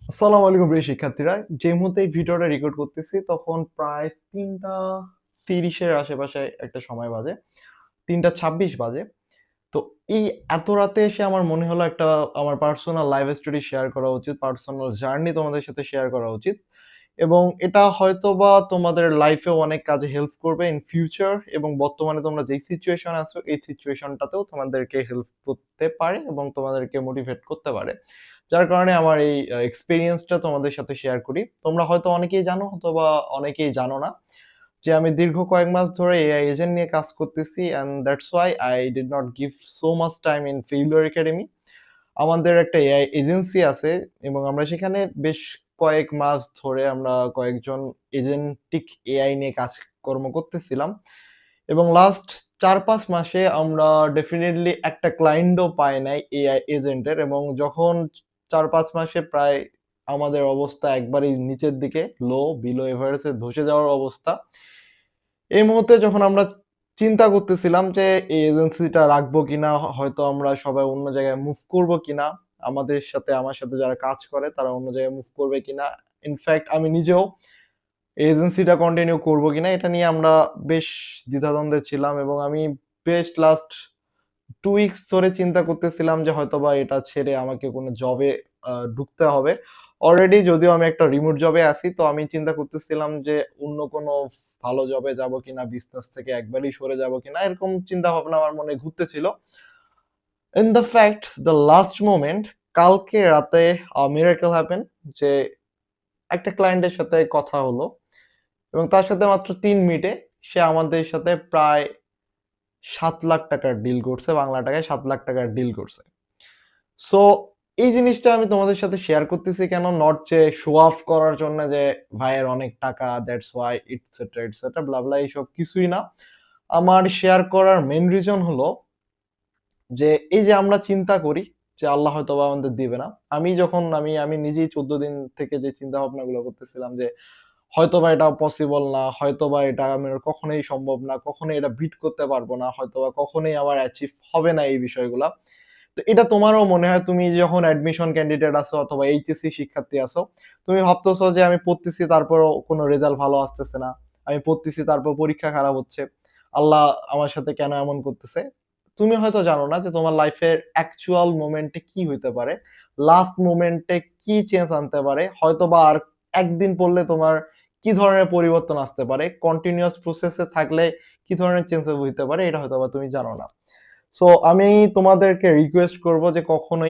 আসসালামু আলাইকুম প্রিয় শিক্ষার্থীরা। যে মুহূর্তে এই ভিডিওটা রেকর্ড করতেছি তখন প্রায় ৩টা ৩০ এর আশেপাশে একটা সময় বাজে। ৩টা ২৬ বাজে। তো এই এত রাতে এসে আমার মনে হলো একটা আমার পার্সোনাল লাইফ স্টোরি শেয়ার করা উচিত। পার্সোনাল জার্নি তোমাদের সাথে শেয়ার করা উচিত। এবং এটা হয়তোবা তোমাদের লাইফেও অনেক কাজে হেল্প করবে ইন ফিউচার এবং বর্তমানে তোমরা যেই সিচুয়েশন এ আছো এই সিচুয়েশনটাতেও তোমাদেরকে হেল্প করতে পারে এবং তোমাদেরকে মোটিভেট করতে পারে। যার কারণে আমার এই এক্সপেরিয়েন্সটা তোমাদের সাথে শেয়ার করি। তোমরা হয়তো অনেকেই জানো অথবা অনেকেই জানো না যে আমি দীর্ঘ কয়েক মাস ধরে এআই এজেন্ট নিয়ে কাজ করতেছি and that's why I did not give so much time in failure academy. আমাদের একটা এআই এজেন্সি আছে এবং আমরা সেখানে বেশ কয়েক মাস ধরে আমরা কয়েকজন এজেন্টিক এআই নিয়ে কাজকর্ম করতেছিলাম এবং লাস্ট ৪-৫ মাসে আমরা ডেফিনিটলি একটা ক্লায়েন্টও পাই নাই এআই এজেন্টের এবং যখন ৪-৫ মাসে প্রায় আমাদের অবস্থা একবারেই নিচের দিকে বিলো এভারেজে ধসে যাওয়ার অবস্থা। এই মুহূর্তে যখন আমরা চিন্তা করতেছিলাম যে এই এজেন্সিটা রাখবো কিনা, হয়তো আমরা সবাই অন্য জায়গায় মুভ করব কিনা, আমার সাথে যারা কাজ করে তারা অন্য জায়গায় মুভ করবে কিনা। ইনফ্যাক্ট আমি নিজেও এই এজেন্সিটা কন্টিনিউ করব কিনা এটা নিয়ে আমরা বেশ দ্বিধাদ্বন্দ্বে ছিলাম এবং আমি বেশ লাস্ট 2 উইকস ধরে চিন্তা করতেছিলাম যে হয়তোবা এটা ছেড়ে আমাকে কোনো জবে ঢুকতে হবে। অলরেডি যদিও আমি একটা রিমোট জবে আছি, তো আমি চিন্তা করতেছিলাম যে অন্য কোনো ভালো জবে যাবো কিনা, বিজনেস থেকে একবারেই সরে যাবো কিনা, এরকম চিন্তাভাবনা আমার মনে ঘুরতেছিল। In the fact the last moment কালকে রাতে মিরাকল হ্যাপেন যে একটা ক্লায়েন্টের সাথে কথা হলো এবং তার সাথে মাত্র ৩ মিনিটে সে আমাদের সাথে প্রায় ৳৭,০০,০০০ ডিল করছে। বাংলা টাকায় ৳৭,০০,০০০ ডিল করছে। সো এই জিনিসটা আমি তোমাদের সাথে শেয়ার করতেছি কেন? নট যে শো অফ করার জন্য যে ভাইয়ের অনেক টাকা দ্যাটস ওয়াই ইটসেট্রা, ইটসেট্রা ব্লা, ব্লা এইসব কিছুই না। আমার শেয়ার করার মেইন রিজন হলো যে এই যে আমরা চিন্তা করি যে আল্লাহ হয়তোবা আমাদের দিবে না। আমি নিজেই ১৪ দিন থেকে যে চিন্তা ভাবনাগুলো করতেছিলাম যে হয়তোবা এটা পসিবল না, হয়তোবা এটা আমার কখনোই সম্ভব না, কখনোই এটা বিট করতে পারবো না, হয়তোবা কখনোই আমার অ্যাচিভ হবে না এই বিষয়গুলা। তো এটা তোমারও মনে হয় তুমি যখন অ্যাডমিশন ক্যান্ডিডেট আছো অথবা এইচএসসি শিক্ষার্থী আছো, তুমি ভাবতেছো যে আমি পড়তেছি তারপরও কোনো রেজাল্ট ভালো আসতেছে না। আমি পড়তেছি তারপর পরীক্ষা খারাপ হচ্ছে। আল্লাহ আমার সাথে কেন এমন করতেছে? তুমি হয়তো জানো না যে তোমার লাইফের অ্যাকচুয়াল মোমেন্টে কি হইতে পারে। লাস্ট মোমেন্টে কি চেঞ্জ আনতে পারে। হয়তোবা আর একদিন পড়লে তোমার কি ধরনের পরিবর্তন আসতে পারে। কন্টিনিউয়াস প্রসেস এ থাকলে কি ধরনের চেঞ্জেস হইতে পারে এটা হয়তোবা তুমি জানো না। সো আমি তোমাদেরকে রিকোয়েস্ট করব যে কখনোই